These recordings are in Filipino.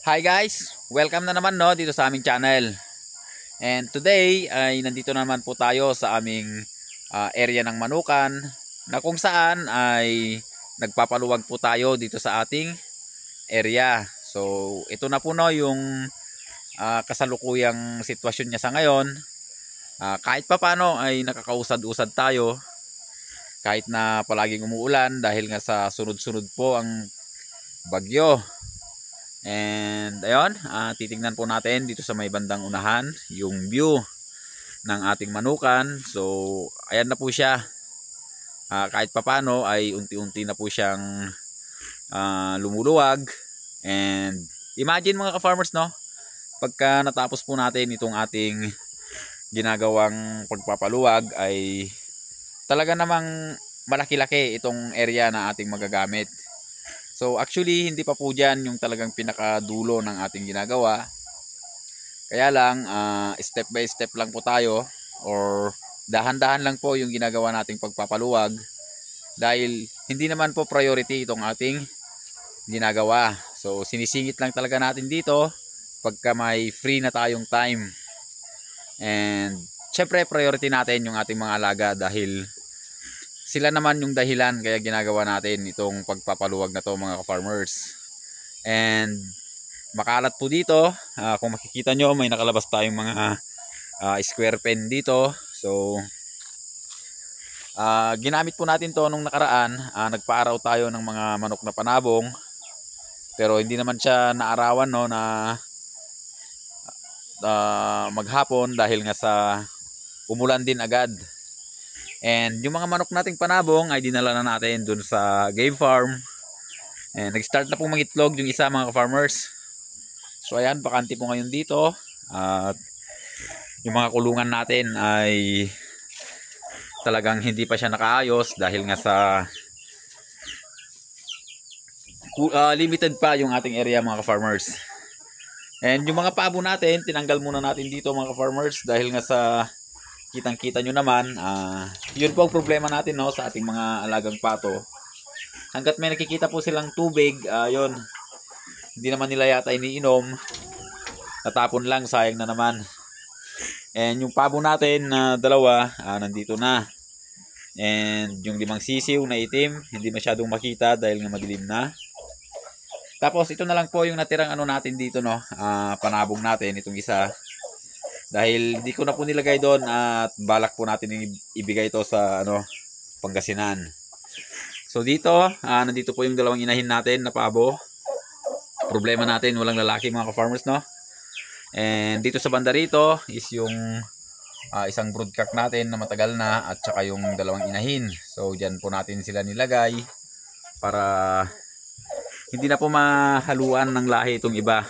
Hi guys! Welcome na naman no dito sa aming channel. And today ay nandito na naman po tayo sa aming area ng Manukan na kung saan ay nagpapaluwag po tayo dito sa ating area. So ito na po no yung kasalukuyang sitwasyon niya sa ngayon. Kahit pa paano ay nakakausad-usad tayo kahit na palaging umuulan dahil nga sa sunod-sunod po ang bagyo. And ayun, titingnan po natin dito sa may bandang unahan yung view ng ating Manukan. So ayan na po siya. Kahit papano ay unti-unti na po siyang lumuluwag. And imagine mga ka-farmers no, pagka natapos po natin itong ating ginagawang pagpapaluwag ay talaga namang malaki-laki itong area na ating magagamit. So actually hindi pa po dyan yung talagang pinakadulo ng ating ginagawa. Kaya lang step by step lang po tayo or dahan-dahan lang po yung ginagawa nating pagpapaluwag. Dahil hindi naman po priority itong ating ginagawa. So sinisingit lang talaga natin dito pagka may free na tayong time. And syempre priority natin yung ating mga alaga dahil sila naman yung dahilan kaya ginagawa natin itong pagpapaluwag na to mga ka-farmers. And makalat po dito, kung makikita nyo may nakalabas tayong mga square pen dito. So ginamit po natin to nung nakaraan. Nagpaaraw tayo ng mga manok na panabong, pero hindi naman siya naarawan no, na maghapon dahil nga sa umulan din agad. And yung mga manok nating panabong ay dinala na natin dun sa game farm. And nag-start na pong mangitlog yung isa mga ka-farmers. So ayan, bakante po ngayon dito. At yung mga kulungan natin ay talagang hindi pa siya nakaayos dahil nga sa limited pa yung ating area mga ka-farmers. And yung mga pabo natin, tinanggal muna natin dito mga ka-farmers dahil nga sa kitang-kita nyo naman, yun po ang problema natin no, sa ating mga alagang pato. Hanggat may nakikita po silang tubig, yun, hindi naman nila yata iniinom. Natapon lang, sayang na naman. And yung pabo natin na dalawa, nandito na. And yung 5 sisiw na itim, hindi masyadong makita dahil nga madilim na. Tapos ito na lang po yung natirang ano natin dito no, panabong natin, itong isa. Dahil hindi ko na po nilagay doon at balak po natin ibigay ito sa Pangasinan. So dito, nandito po yung 2 inahin natin na pabo. Problema natin, walang lalaki mga ka-farmers no. And dito sa banda rito is yung isang broodcock natin na matagal na at saka yung 2 inahin. So diyan po natin sila nilagay para hindi na po mahaluan ng lahi itong iba.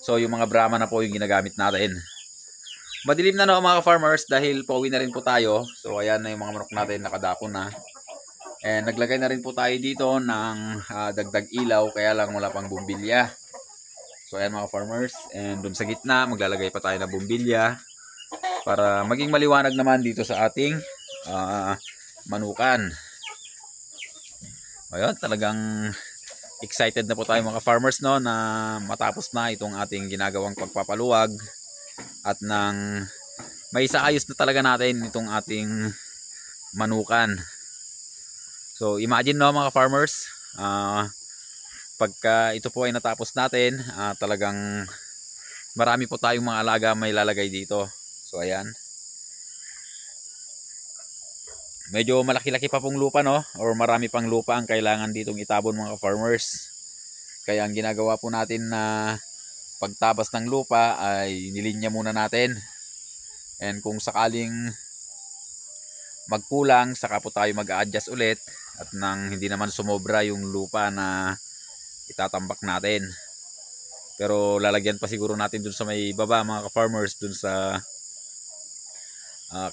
So yung mga Brahma na po yung ginagamit natin. Madilim na no mga farmers dahil pauwi na rin po tayo. So ayan na yung mga manok natin, nakadako na. And naglagay na rin po tayo dito ng dagdag ilaw, kaya lang wala pang bumbilya. So ayan mga farmers. And dun sa gitna maglalagay pa tayo ng bumbilya para maging maliwanag naman dito sa ating Manukan. Ayun, talagang excited na po tayo mga farmers no na matapos na itong ating ginagawang pagpapaluwag at nang may isaayos na talaga natin itong ating Manukan. So imagine no mga farmers, pagka ito po ay natapos natin, talagang marami po tayong mga alaga may lalagay dito. So ayan, medyo malaki-laki pa pong lupa no, or marami pang lupa ang kailangan ditong itabon mga farmers. Kaya ang ginagawa po natin na pagtabas ng lupa ay nilinya muna natin. And kung sakaling magkulang, saka po tayo mag-a-adjust ulit at nang hindi naman sumobra yung lupa na itatambak natin. Pero lalagyan pa siguro natin dun sa may baba mga ka-farmers, dun sa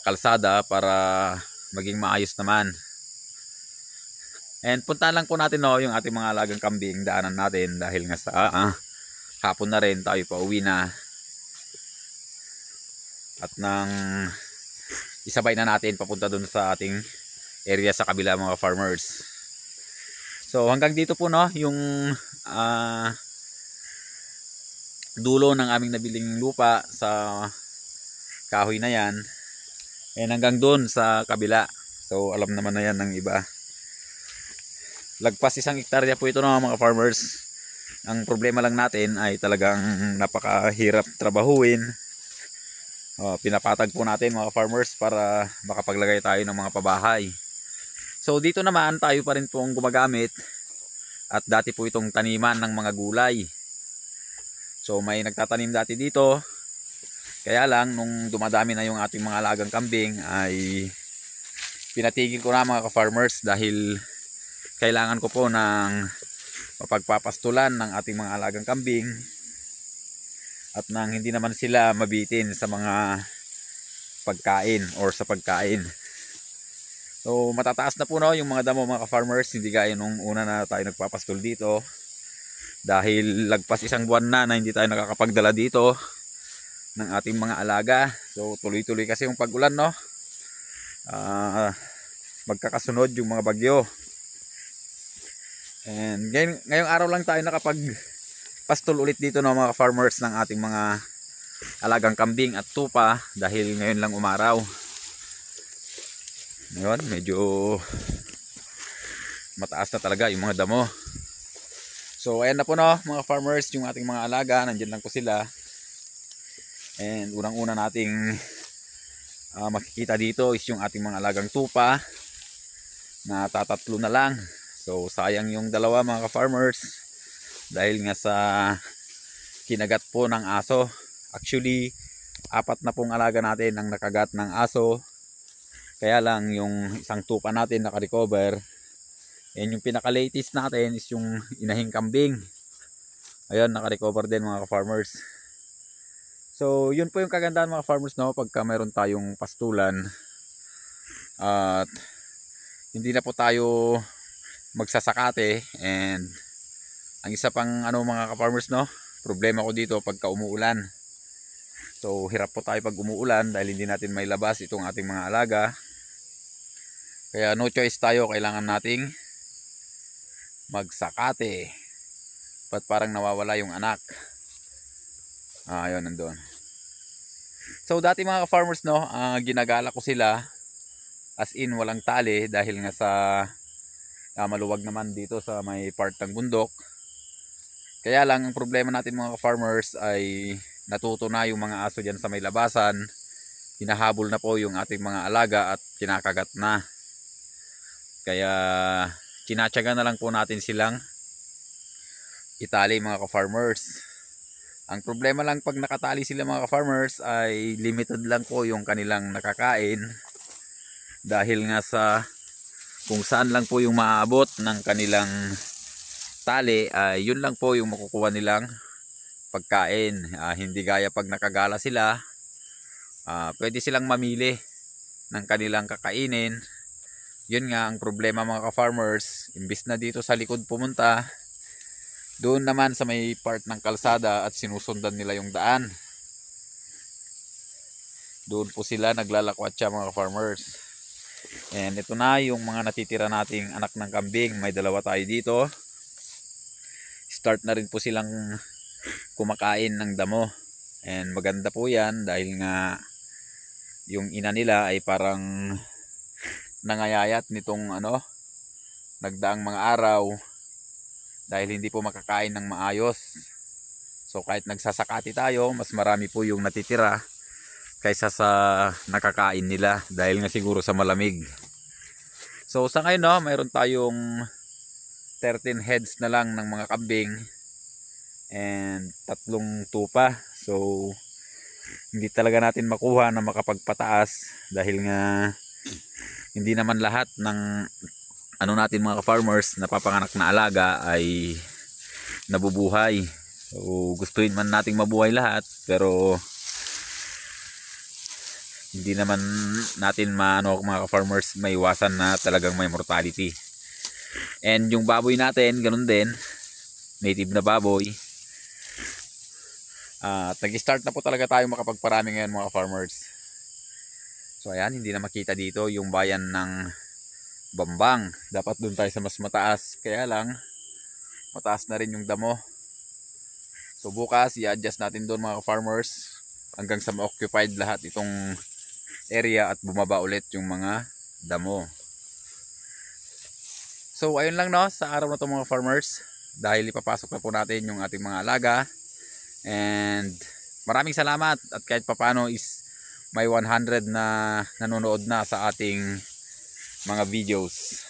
kalsada para maging maayos naman. And puntahan lang po natin no, yung ating mga alagang kambing, daanan natin dahil nga sa hapon na rin tayo pa uwi na. At nang isabay na natin papunta dun sa ating area sa kabila mga farmers. So hanggang dito po no yung dulo ng aming nabiling lupa sa kahoy na yan, and hanggang doon sa kabila. So alam naman na yan ng iba. Lagpas 1 hektarya po ito ng mga farmers. Ang problema lang natin ay talagang napakahirap trabahuin. Pinapatag po natin mga farmers para makapaglagay tayo ng mga pabahay. So dito naman tayo pa rin pong gumagamit, at dati po itong taniman ng mga gulay. So may nagtatanim dati dito, kaya lang nung dumadami na yung ating mga alagang kambing ay pinatigil ko na mga ka-farmers, dahil kailangan ko po ng mapagpapastulan ng ating mga alagang kambing, at nang hindi naman sila mabitin sa mga pagkain or sa pagkain. So matataas na po no yung mga damo mga ka-farmers, hindi gaya nung una na tayo nagpapastol dito, dahil lagpas 1 buwan na hindi tayo nakakapagdala dito ng ating mga alaga. So tuloy-tuloy kasi yung pag-ulan no, magkakasunod yung mga bagyo. And ngayong araw lang tayo nakapagpastol ulit dito no mga farmers ng ating mga alagang kambing at tupa, dahil ngayon lang umaraw. Ngayon medyo mataas na talaga yung mga damo. So ayan na po no mga farmers, yung ating mga alaga, nandyan lang po sila. And unang-una nating makikita dito is yung ating mga alagang tupa na tatatlo na lang. So sayang yung dalawa mga ka-farmers, dahil nga sa kinagat po ng aso. Actually 4 na pong alaga natin ang nakagat ng aso, kaya lang yung isang tupa natin naka-recover. And yung pinaka-latest natin is yung inahing kambing. Ayun, naka-recover din mga ka-farmers. So yun po yung kagandahan mga farmers no, pagka mayroon tayong pastulan at hindi na po tayo magsasakate. And ang isa pang mga ka-farmers no, problema ko dito pagka umuulan. So hirap po tayo pag umuulan, dahil hindi natin may labas itong ating mga alaga. Kaya no choice tayo, kailangan nating magsakate. Ba't parang nawawala yung anak? Ayun, nandun. So dati mga ka-farmers no, ginagala ko sila as in walang tali, dahil nga sa maluwag naman dito sa may part ng bundok. Kaya lang ang problema natin mga ka-farmers ay natuto na yung mga aso dyan sa may labasan. Hinahabol na po yung ating mga alaga at kinakagat na. Kaya tinatsaga na lang po natin silang itali mga ka-farmers. Ang problema lang pag nakatali sila mga ka-farmers ay limited lang po yung kanilang nakakain, dahil nga sa kung saan lang po yung maaabot ng kanilang tali, yun lang po yung makukuha nilang pagkain. Hindi gaya pag nakagala sila, pwede silang mamili ng kanilang kakainin. Yun nga ang problema mga ka-farmers, imbis na dito sa likod pumunta, doon naman sa may part ng kalsada at sinusundan nila yung daan. Doon po sila naglalakwatsa mga farmers. And ito na yung mga natitira nating anak ng kambing. May 2 tayo dito. Start na rin po silang kumakain ng damo. And maganda po yan, dahil nga yung ina nila ay parang nangayayat nitong nagdaang mga araw, dahil hindi po makakain ng maayos. So kahit nagsasakati tayo, mas marami po yung natitira kaysa sa nakakain nila, dahil nga siguro sa malamig. So sa ngayon no, mayroon tayong 13 heads na lang ng mga kambing and 3 tupa. So hindi talaga natin makuha na makapagpataas, dahil nga hindi naman lahat ng natin mga farmers napapanganak na alaga ay nabubuhay. So gustuin man nating mabuhay lahat, pero hindi naman natin mga farmers may iwasan na talagang may mortality. And yung baboy natin ganun din, native na baboy. Nag-start na po talaga tayo makapagparami ngayon mga farmers. So ayan, hindi na makita dito yung bayan ng Bambang. Dapat doon tayo sa mas mataas, kaya lang mataas na rin yung damo. So So bukas i-adjust natin doon mga farmers hanggang sa ma-occupied lahat itong area at bumaba ulit yung mga damo. So ayun lang no sa araw na to mga farmers, dahil ipapasok na po natin yung ating mga alaga, and maraming salamat at kahit papano is may 100 na nanonood na sa ating mga videos.